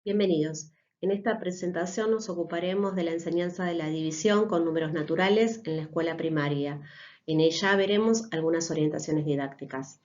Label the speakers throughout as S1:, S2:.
S1: Bienvenidos. En esta presentación nos ocuparemos de la enseñanza de la división con números naturales en la escuela primaria. En ella veremos algunas orientaciones didácticas.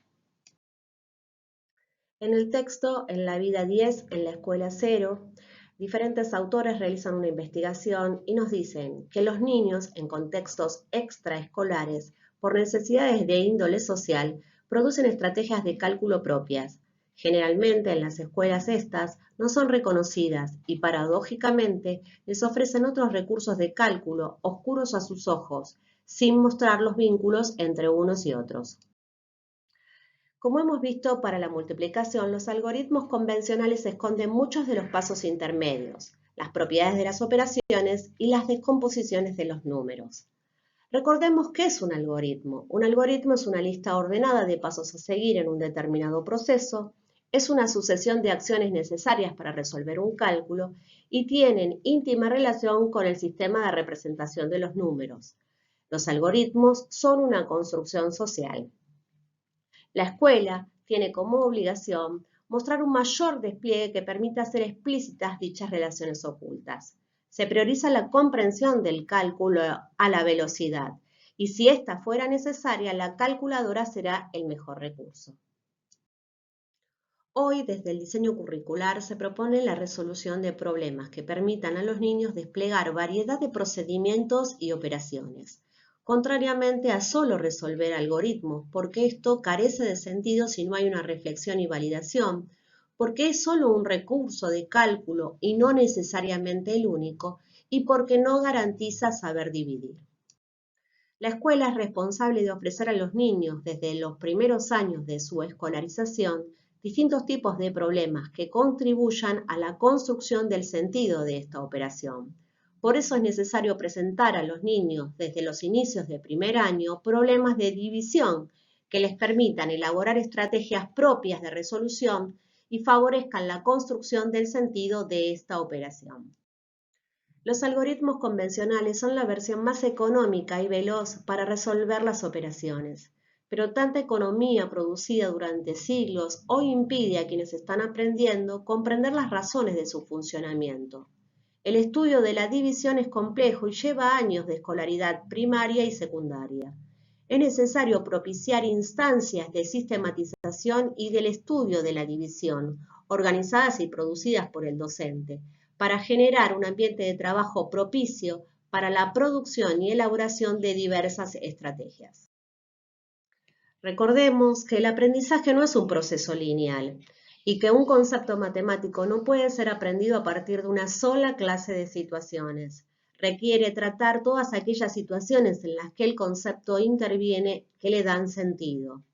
S1: En el texto, en la vida 10, en la escuela 0, diferentes autores realizan una investigación y nos dicen que los niños en contextos extraescolares, por necesidades de índole social, producen estrategias de cálculo propias. Generalmente en las escuelas estas no son reconocidas y paradójicamente les ofrecen otros recursos de cálculo oscuros a sus ojos, sin mostrar los vínculos entre unos y otros. Como hemos visto para la multiplicación, los algoritmos convencionales esconden muchos de los pasos intermedios, las propiedades de las operaciones y las descomposiciones de los números. Recordemos qué es un algoritmo. Un algoritmo es una lista ordenada de pasos a seguir en un determinado proceso, es una sucesión de acciones necesarias para resolver un cálculo y tienen íntima relación con el sistema de representación de los números. Los algoritmos son una construcción social. La escuela tiene como obligación mostrar un mayor despliegue que permita hacer explícitas dichas relaciones ocultas. Se prioriza la comprensión del cálculo a la velocidad y si ésta fuera necesaria, la calculadora será el mejor recurso. Hoy, desde el diseño curricular, se propone la resolución de problemas que permitan a los niños desplegar variedad de procedimientos y operaciones, contrariamente a solo resolver algoritmos, porque esto carece de sentido si no hay una reflexión y validación, porque es solo un recurso de cálculo y no necesariamente el único, y porque no garantiza saber dividir. La escuela es responsable de ofrecer a los niños, desde los primeros años de su escolarización, distintos tipos de problemas que contribuyan a la construcción del sentido de esta operación. Por eso es necesario presentar a los niños, desde los inicios de primer año, problemas de división que les permitan elaborar estrategias propias de resolución y favorezcan la construcción del sentido de esta operación. Los algoritmos convencionales son la versión más económica y veloz para resolver las operaciones, pero tanta economía producida durante siglos hoy impide a quienes están aprendiendo comprender las razones de su funcionamiento. El estudio de la división es complejo y lleva años de escolaridad primaria y secundaria. Es necesario propiciar instancias de sistematización y del estudio de la división, organizadas y producidas por el docente, para generar un ambiente de trabajo propicio para la producción y elaboración de diversas estrategias. Recordemos que el aprendizaje no es un proceso lineal y que un concepto matemático no puede ser aprendido a partir de una sola clase de situaciones. Requiere tratar todas aquellas situaciones en las que el concepto interviene que le dan sentido.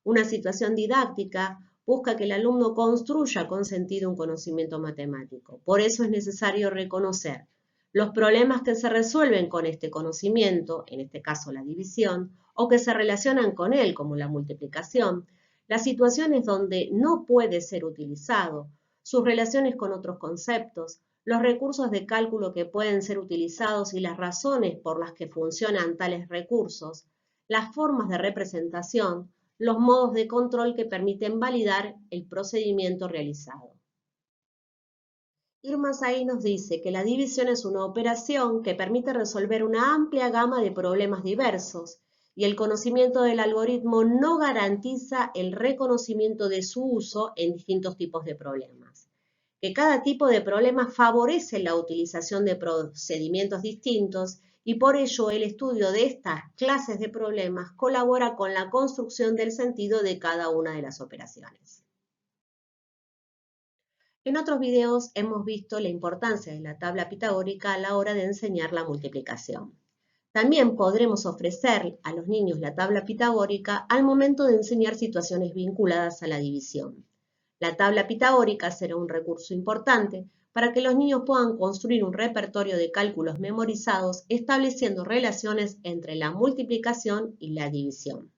S1: Una situación didáctica busca que el alumno construya con sentido un conocimiento matemático. Por eso es necesario reconocer los problemas que se resuelven con este conocimiento, en este caso la división, o que se relacionan con él, como la multiplicación, las situaciones donde no puede ser utilizado, sus relaciones con otros conceptos, los recursos de cálculo que pueden ser utilizados y las razones por las que funcionan tales recursos, las formas de representación, los modos de control que permiten validar el procedimiento realizado. Ir más ahí nos dice que la división es una operación que permite resolver una amplia gama de problemas diversos y el conocimiento del algoritmo no garantiza el reconocimiento de su uso en distintos tipos de problemas. Que cada tipo de problema favorece la utilización de procedimientos distintos y por ello el estudio de estas clases de problemas colabora con la construcción del sentido de cada una de las operaciones. En otros videos hemos visto la importancia de la tabla pitagórica a la hora de enseñar la multiplicación. También podremos ofrecer a los niños la tabla pitagórica al momento de enseñar situaciones vinculadas a la división. La tabla pitagórica será un recurso importante para que los niños puedan construir un repertorio de cálculos memorizados estableciendo relaciones entre la multiplicación y la división.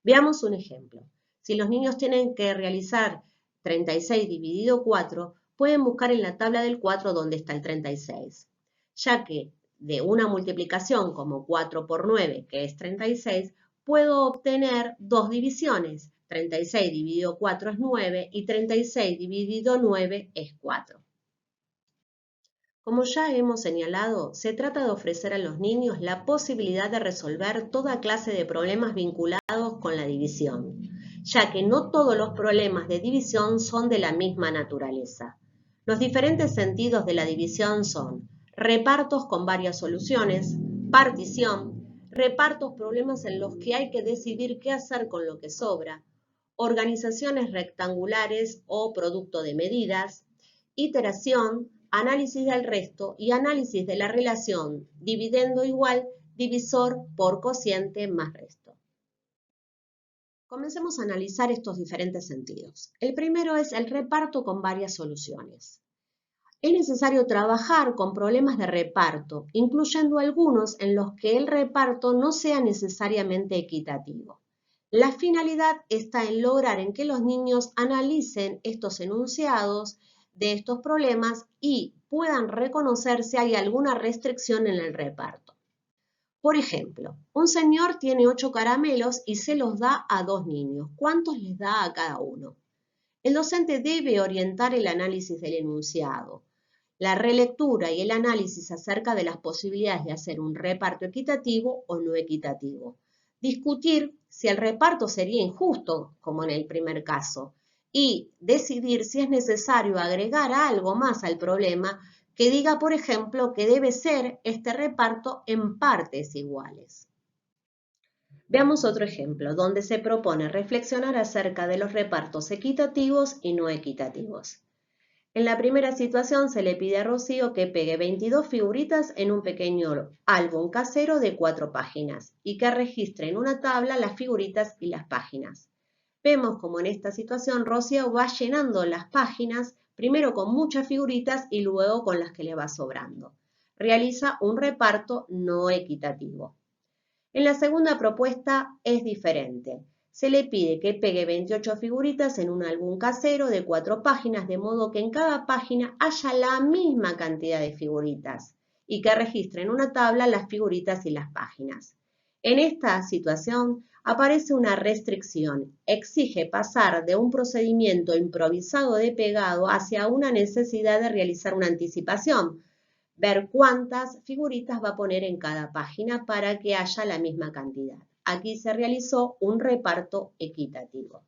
S1: Veamos un ejemplo. Si los niños tienen que realizar 36 dividido 4, pueden buscar en la tabla del 4 dónde está el 36, ya que de una multiplicación como 4 por 9, que es 36, puedo obtener dos divisiones. 36 dividido 4 es 9 y 36 dividido 9 es 4. Como ya hemos señalado, se trata de ofrecer a los niños la posibilidad de resolver toda clase de problemas vinculados con la división, ya que no todos los problemas de división son de la misma naturaleza. Los diferentes sentidos de la división son repartos con varias soluciones, partición, repartos problemas en los que hay que decidir qué hacer con lo que sobra, organizaciones rectangulares o producto de medidas, iteración, análisis del resto y análisis de la relación dividendo igual, divisor por cociente más resto. Comencemos a analizar estos diferentes sentidos. El primero es el reparto con varias soluciones. Es necesario trabajar con problemas de reparto, incluyendo algunos en los que el reparto no sea necesariamente equitativo. La finalidad está en lograr en que los niños analicen estos enunciados de estos problemas y puedan reconocer si hay alguna restricción en el reparto. Por ejemplo, un señor tiene 8 caramelos y se los da a 2 niños. ¿Cuántos les da a cada uno? El docente debe orientar el análisis del enunciado, la relectura y el análisis acerca de las posibilidades de hacer un reparto equitativo o no equitativo. Discutir si el reparto sería injusto, como en el primer caso, y decidir si es necesario agregar algo más al problema que diga, por ejemplo, que debe ser este reparto en partes iguales. Veamos otro ejemplo, donde se propone reflexionar acerca de los repartos equitativos y no equitativos. En la primera situación se le pide a Rocío que pegue 22 figuritas en un pequeño álbum casero de 4 páginas y que registre en una tabla las figuritas y las páginas. Vemos como en esta situación Rocío va llenando las páginas, primero con muchas figuritas y luego con las que le va sobrando. Realiza un reparto no equitativo. En la segunda propuesta es diferente. Se le pide que pegue 28 figuritas en un álbum casero de 4 páginas, de modo que en cada página haya la misma cantidad de figuritas y que registre en una tabla las figuritas y las páginas. En esta situación aparece una restricción. Exige pasar de un procedimiento improvisado de pegado hacia una necesidad de realizar una anticipación, ver cuántas figuritas va a poner en cada página para que haya la misma cantidad. Aquí se realizó un reparto equitativo.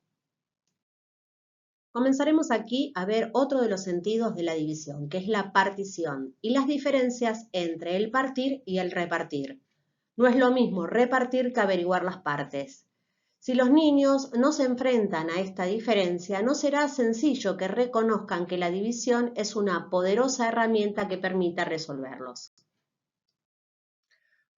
S1: Comenzaremos aquí a ver otro de los sentidos de la división, que es la partición, y las diferencias entre el partir y el repartir. No es lo mismo repartir que averiguar las partes. Si los niños no se enfrentan a esta diferencia, no será sencillo que reconozcan que la división es una poderosa herramienta que permita resolverlos.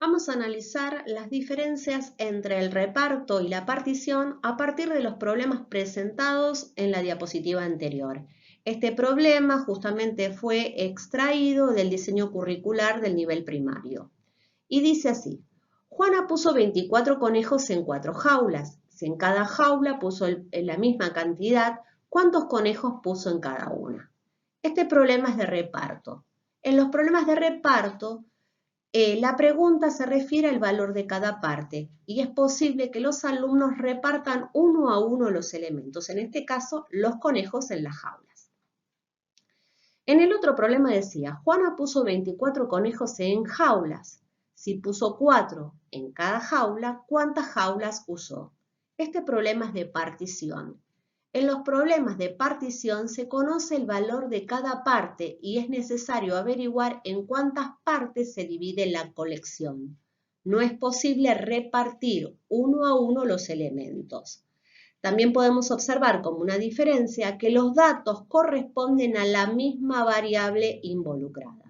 S1: Vamos a analizar las diferencias entre el reparto y la partición a partir de los problemas presentados en la diapositiva anterior. Este problema justamente fue extraído del diseño curricular del nivel primario. Y dice así: Juana puso 24 conejos en 4 jaulas. Si en cada jaula puso la misma cantidad, ¿cuántos conejos puso en cada una? Este problema es de reparto. En los problemas de reparto, la pregunta se refiere al valor de cada parte y es posible que los alumnos repartan uno a uno los elementos, en este caso los conejos en las jaulas. En el otro problema decía, Juana puso 24 conejos en jaulas. Si puso 4 en cada jaula, ¿cuántas jaulas usó? Este problema es de partición. En los problemas de partición se conoce el valor de cada parte y es necesario averiguar en cuántas partes se divide la colección. No es posible repartir uno a uno los elementos. También podemos observar como una diferencia que los datos corresponden a la misma variable involucrada.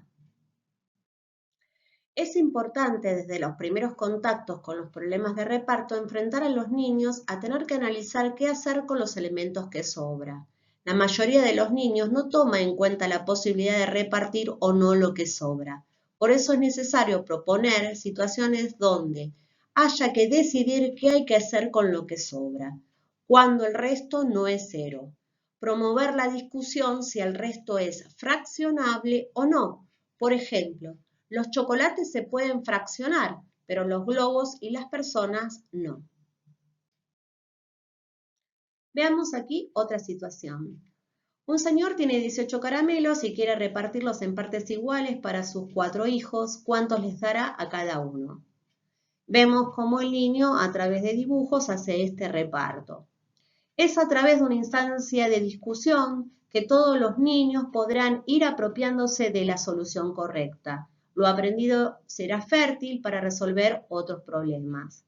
S1: Es importante desde los primeros contactos con los problemas de reparto enfrentar a los niños a tener que analizar qué hacer con los elementos que sobra. La mayoría de los niños no toma en cuenta la posibilidad de repartir o no lo que sobra. Por eso es necesario proponer situaciones donde haya que decidir qué hay que hacer con lo que sobra, cuando el resto no es cero. Promover la discusión si el resto es fraccionable o no. Por ejemplo, los chocolates se pueden fraccionar, pero los globos y las personas no. Veamos aquí otra situación. Un señor tiene 18 caramelos y quiere repartirlos en partes iguales para sus 4 hijos. ¿Cuántos les dará a cada uno? Vemos cómo el niño a través de dibujos hace este reparto. Es a través de una instancia de discusión que todos los niños podrán ir apropiándose de la solución correcta. Lo aprendido será fértil para resolver otros problemas.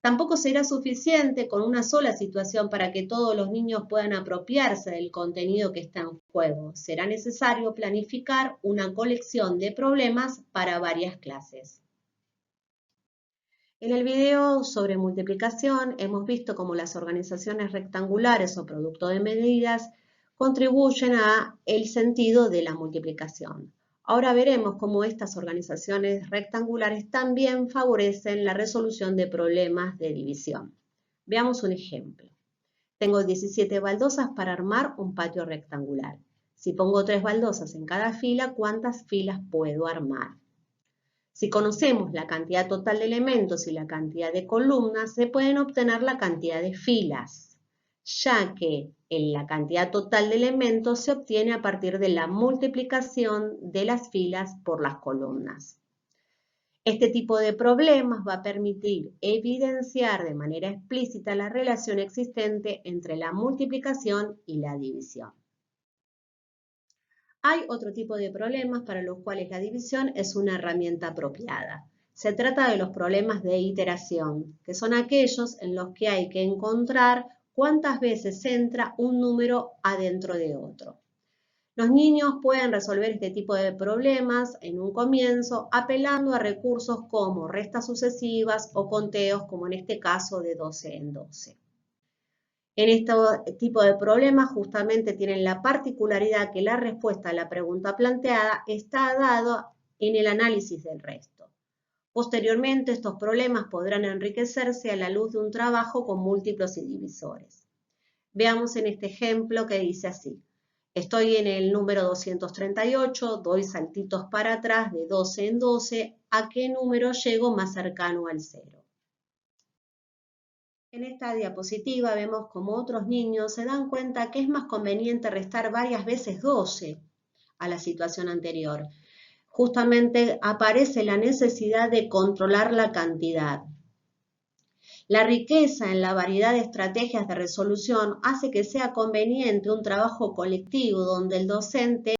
S1: Tampoco será suficiente con una sola situación para que todos los niños puedan apropiarse del contenido que está en juego. Será necesario planificar una colección de problemas para varias clases. En el video sobre multiplicación hemos visto cómo las organizaciones rectangulares o producto de medidas contribuyen a el sentido de la multiplicación. Ahora veremos cómo estas organizaciones rectangulares también favorecen la resolución de problemas de división. Veamos un ejemplo. Tengo 17 baldosas para armar un patio rectangular. Si pongo 3 baldosas en cada fila, ¿cuántas filas puedo armar? Si conocemos la cantidad total de elementos y la cantidad de columnas, se pueden obtener la cantidad de filas, ya que la cantidad total de elementos se obtiene a partir de la multiplicación de las filas por las columnas. Este tipo de problemas va a permitir evidenciar de manera explícita la relación existente entre la multiplicación y la división. Hay otro tipo de problemas para los cuales la división es una herramienta apropiada. Se trata de los problemas de iteración, que son aquellos en los que hay que encontrar cuántas veces entra un número adentro de otro. Los niños pueden resolver este tipo de problemas en un comienzo apelando a recursos como restas sucesivas o conteos, como en este caso de 12 en 12. En este tipo de problemas justamente tienen la particularidad que la respuesta a la pregunta planteada está dada en el análisis del resto. Posteriormente, estos problemas podrán enriquecerse a la luz de un trabajo con múltiplos y divisores. Veamos en este ejemplo que dice así. Estoy en el número 238, doy saltitos para atrás de 12 en 12, ¿a qué número llego más cercano al 0? En esta diapositiva vemos cómo otros niños se dan cuenta que es más conveniente restar varias veces 12 a la situación anterior. Justamente aparece la necesidad de controlar la cantidad. La riqueza en la variedad de estrategias de resolución hace que sea conveniente un trabajo colectivo donde el docente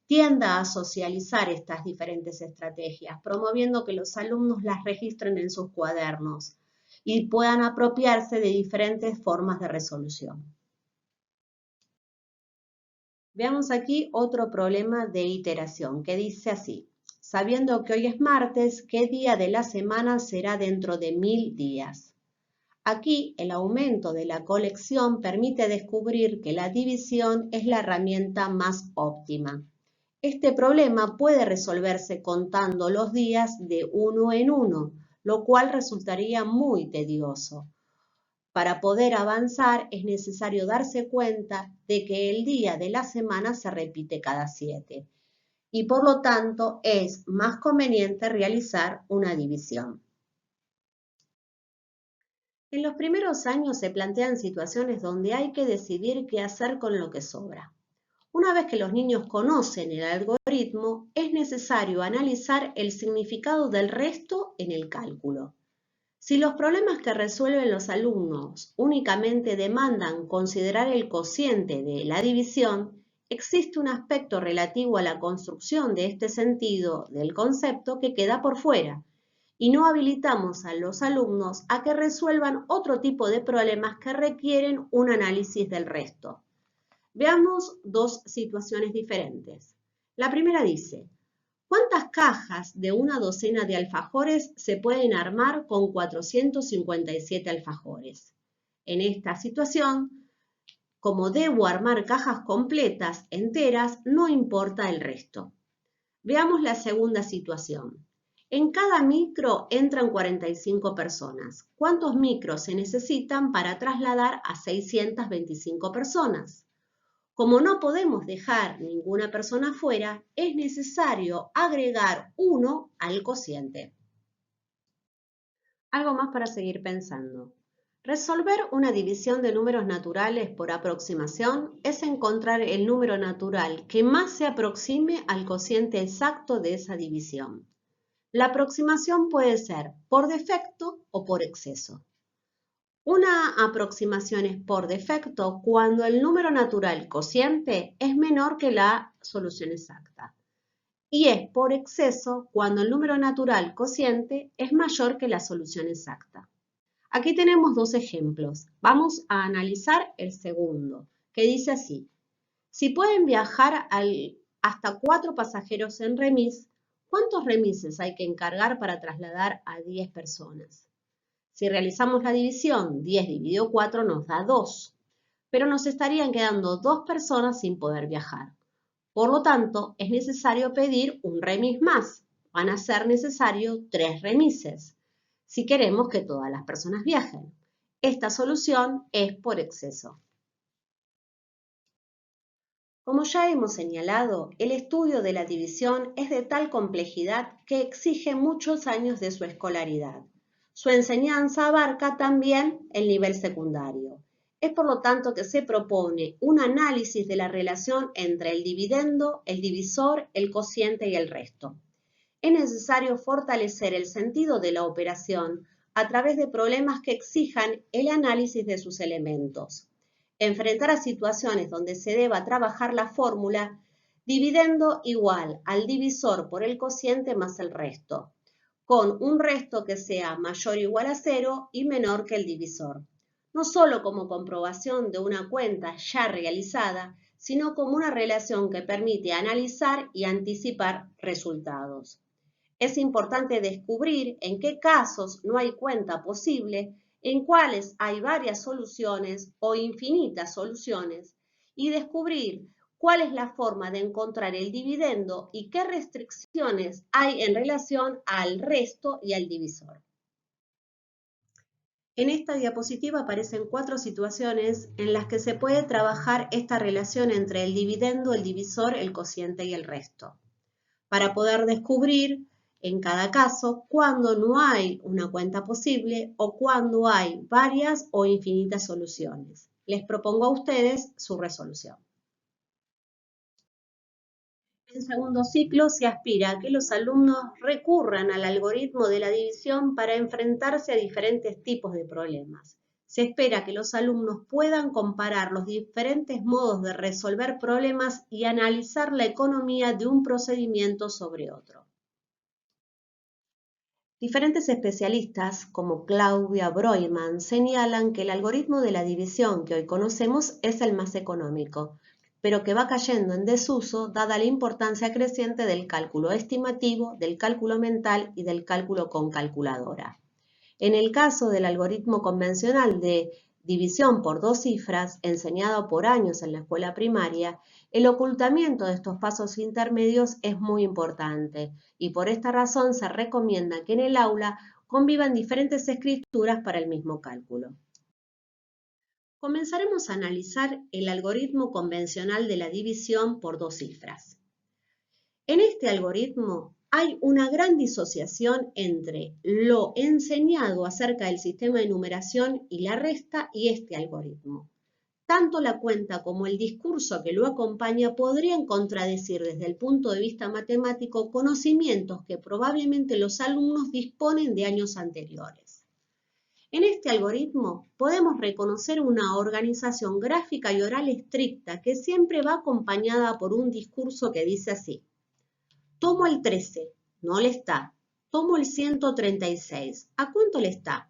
S1: tienda a socializar estas diferentes estrategias, promoviendo que los alumnos las registren en sus cuadernos y puedan apropiarse de diferentes formas de resolución. Veamos aquí otro problema de iteración que dice así. Sabiendo que hoy es martes, ¿qué día de la semana será dentro de 1000 días? Aquí el aumento de la colección permite descubrir que la división es la herramienta más óptima. Este problema puede resolverse contando los días de uno en uno, lo cual resultaría muy tedioso. Para poder avanzar es necesario darse cuenta de que el día de la semana se repite cada 7 y por lo tanto es más conveniente realizar una división. En los primeros años se plantean situaciones donde hay que decidir qué hacer con lo que sobra. Una vez que los niños conocen el algoritmo, es necesario analizar el significado del resto en el cálculo. Si los problemas que resuelven los alumnos únicamente demandan considerar el cociente de la división, existe un aspecto relativo a la construcción de este sentido del concepto que queda por fuera, y no habilitamos a los alumnos a que resuelvan otro tipo de problemas que requieren un análisis del resto. Veamos dos situaciones diferentes. La primera dice, ¿cuántas cajas de una docena de alfajores se pueden armar con 457 alfajores? En esta situación, como debo armar cajas completas, enteras, no importa el resto. Veamos la segunda situación. En cada micro entran 45 personas. ¿Cuántos micros se necesitan para trasladar a 625 personas? Como no podemos dejar ninguna persona fuera, es necesario agregar 1 al cociente. Algo más para seguir pensando. Resolver una división de números naturales por aproximación es encontrar el número natural que más se aproxime al cociente exacto de esa división. La aproximación puede ser por defecto o por exceso. Una aproximación es por defecto cuando el número natural cociente es menor que la solución exacta. Y es por exceso cuando el número natural cociente es mayor que la solución exacta. Aquí tenemos dos ejemplos. Vamos a analizar el segundo, que dice así. Si pueden viajar hasta 4 pasajeros en remis, ¿cuántos remises hay que encargar para trasladar a 10 personas? Si realizamos la división, 10 dividido 4 nos da 2, pero nos estarían quedando 2 personas sin poder viajar. Por lo tanto, es necesario pedir un remis más. Van a ser necesarios 3 remises si queremos que todas las personas viajen. Esta solución es por exceso. Como ya hemos señalado, el estudio de la división es de tal complejidad que exige muchos años de su escolaridad. Su enseñanza abarca también el nivel secundario. Es por lo tanto que se propone un análisis de la relación entre el dividendo, el divisor, el cociente y el resto. Es necesario fortalecer el sentido de la operación a través de problemas que exijan el análisis de sus elementos. Enfrentar a situaciones donde se deba trabajar la fórmula dividendo igual al divisor por el cociente más el resto, con un resto que sea mayor o igual a 0 y menor que el divisor. No solo como comprobación de una cuenta ya realizada, sino como una relación que permite analizar y anticipar resultados. Es importante descubrir en qué casos no hay cuenta posible, en cuáles hay varias soluciones o infinitas soluciones, y descubrir cuál es la forma de encontrar el dividendo y qué restricciones hay en relación al resto y al divisor. En esta diapositiva aparecen 4 situaciones en las que se puede trabajar esta relación entre el dividendo, el divisor, el cociente y el resto, para poder descubrir en cada caso cuando no hay una cuenta posible o cuando hay varias o infinitas soluciones. Les propongo a ustedes su resolución. En segundo ciclo se aspira a que los alumnos recurran al algoritmo de la división para enfrentarse a diferentes tipos de problemas. Se espera que los alumnos puedan comparar los diferentes modos de resolver problemas y analizar la economía de un procedimiento sobre otro. Diferentes especialistas, como Claudia Broiman, señalan que el algoritmo de la división que hoy conocemos es el más económico, pero que va cayendo en desuso dada la importancia creciente del cálculo estimativo, del cálculo mental y del cálculo con calculadora. En el caso del algoritmo convencional de división por 2 cifras, enseñado por años en la escuela primaria, el ocultamiento de estos pasos intermedios es muy importante y por esta razón se recomienda que en el aula convivan diferentes escrituras para el mismo cálculo. Comenzaremos a analizar el algoritmo convencional de la división por 2 cifras. En este algoritmo hay una gran disociación entre lo enseñado acerca del sistema de numeración y la resta y este algoritmo. Tanto la cuenta como el discurso que lo acompaña podrían contradecir desde el punto de vista matemático conocimientos que probablemente los alumnos disponen de años anteriores. En este algoritmo podemos reconocer una organización gráfica y oral estricta que siempre va acompañada por un discurso que dice así. Tomo el 13, no le está. Tomo el 136, ¿a cuánto le está?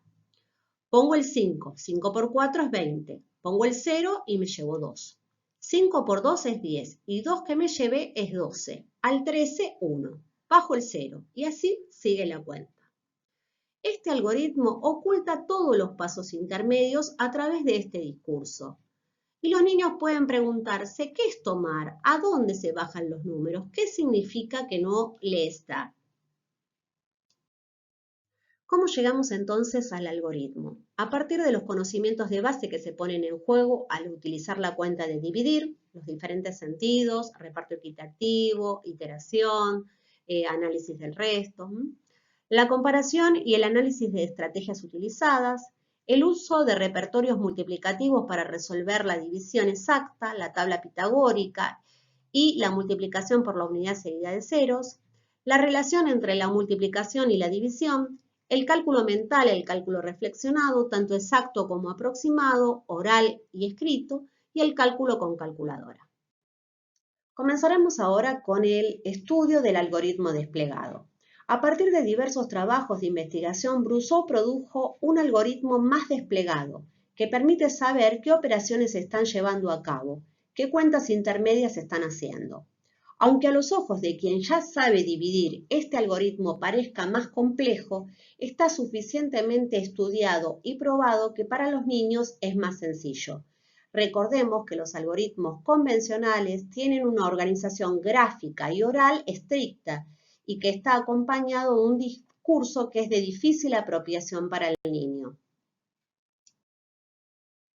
S1: Pongo el 5, 5 por 4 es 20. Pongo el 0 y me llevo 2. 5 por 2 es 10 y 2 que me llevé es 12. Al 13, 1. Bajo el 0 y así sigue la cuenta. Este algoritmo oculta todos los pasos intermedios a través de este discurso. Y los niños pueden preguntarse, ¿qué es tomar? ¿A dónde se bajan los números? ¿Qué significa que no le está? ¿Cómo llegamos entonces al algoritmo? A partir de los conocimientos de base que se ponen en juego al utilizar la cuenta de dividir, los diferentes sentidos, reparto equitativo, iteración, análisis del resto, la comparación y el análisis de estrategias utilizadas, el uso de repertorios multiplicativos para resolver la división exacta, la tabla pitagórica y la multiplicación por la unidad seguida de ceros, la relación entre la multiplicación y la división, el cálculo mental, el cálculo reflexionado, tanto exacto como aproximado, oral y escrito, y el cálculo con calculadora. Comenzaremos ahora con el estudio del algoritmo desplegado. A partir de diversos trabajos de investigación, Brousseau produjo un algoritmo más desplegado que permite saber qué operaciones se están llevando a cabo, qué cuentas intermedias se están haciendo. Aunque a los ojos de quien ya sabe dividir este algoritmo parezca más complejo, está suficientemente estudiado y probado que para los niños es más sencillo. Recordemos que los algoritmos convencionales tienen una organización gráfica y oral estricta y que está acompañado de un discurso que es de difícil apropiación para el niño.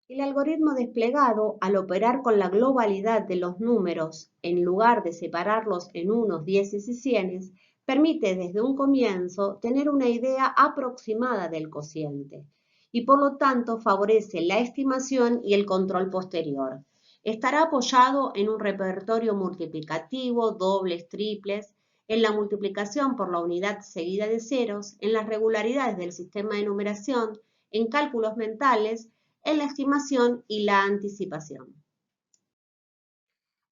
S1: El algoritmo desplegado, al operar con la globalidad de los números, en lugar de separarlos en unos, dieces y cienes, permite desde un comienzo tener una idea aproximada del cociente y por lo tanto favorece la estimación y el control posterior. Estará apoyado en un repertorio multiplicativo, dobles, triples, en la multiplicación por la unidad seguida de ceros, en las regularidades del sistema de numeración, en cálculos mentales, en la estimación y la anticipación.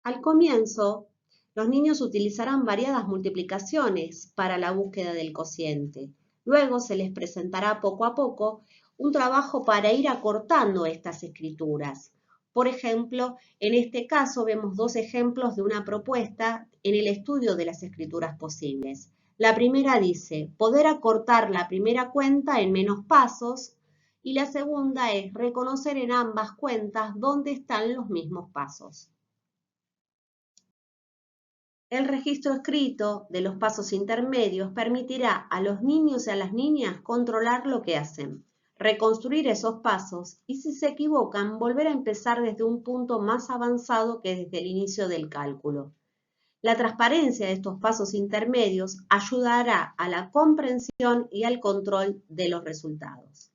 S1: Al comienzo, los niños utilizarán variadas multiplicaciones para la búsqueda del cociente. Luego se les presentará poco a poco un trabajo para ir acortando estas escrituras. Por ejemplo, en este caso vemos dos ejemplos de una propuesta en el estudio de las escrituras posibles. La primera dice, poder acortar la primera cuenta en menos pasos, y la segunda es reconocer en ambas cuentas dónde están los mismos pasos. El registro escrito de los pasos intermedios permitirá a los niños y a las niñas controlar lo que hacen, reconstruir esos pasos y si se equivocan volver a empezar desde un punto más avanzado que desde el inicio del cálculo. La transparencia de estos pasos intermedios ayudará a la comprensión y al control de los resultados.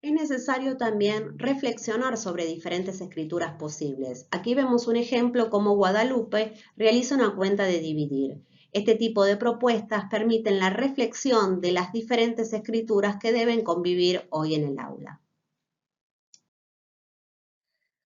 S1: Es necesario también reflexionar sobre diferentes escrituras posibles. Aquí vemos un ejemplo cómo Guadalupe realiza una cuenta de dividir. Este tipo de propuestas permiten la reflexión de las diferentes escrituras que deben convivir hoy en el aula.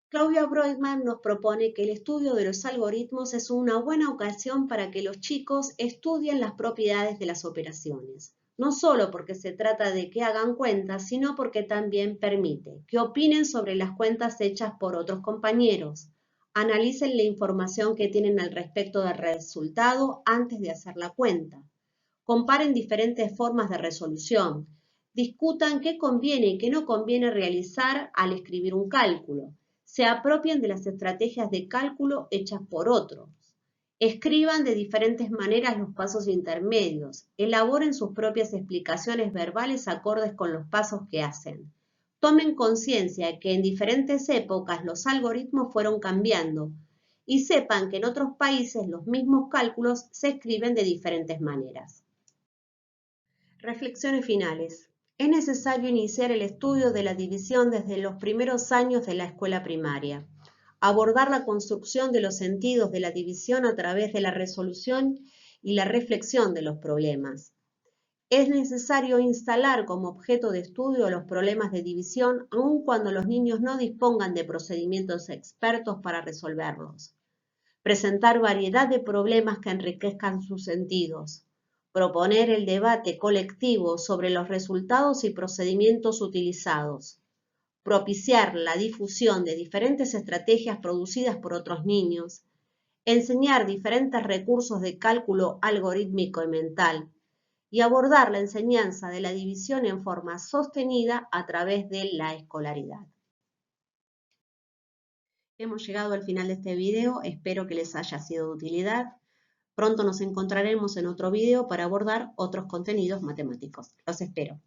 S1: Claudia Broikman nos propone que el estudio de los algoritmos es una buena ocasión para que los chicos estudien las propiedades de las operaciones. No solo porque se trata de que hagan cuentas, sino porque también permite que opinen sobre las cuentas hechas por otros compañeros, analicen la información que tienen al respecto del resultado antes de hacer la cuenta, comparen diferentes formas de resolución, discutan qué conviene y qué no conviene realizar al escribir un cálculo, se apropien de las estrategias de cálculo hechas por otros. Escriban de diferentes maneras los pasos intermedios, elaboren sus propias explicaciones verbales acordes con los pasos que hacen. Tomen conciencia que en diferentes épocas los algoritmos fueron cambiando y sepan que en otros países los mismos cálculos se escriben de diferentes maneras. Reflexiones finales. Es necesario iniciar el estudio de la división desde los primeros años de la escuela primaria. Abordar la construcción de los sentidos de la división a través de la resolución y la reflexión de los problemas. Es necesario instalar como objeto de estudio los problemas de división aun cuando los niños no dispongan de procedimientos expertos para resolverlos. Presentar variedad de problemas que enriquezcan sus sentidos. Proponer el debate colectivo sobre los resultados y procedimientos utilizados. Propiciar la difusión de diferentes estrategias producidas por otros niños, enseñar diferentes recursos de cálculo algorítmico y mental, y abordar la enseñanza de la división en forma sostenida a través de la escolaridad. Hemos llegado al final de este video, espero que les haya sido de utilidad. Pronto nos encontraremos en otro video para abordar otros contenidos matemáticos. Los espero.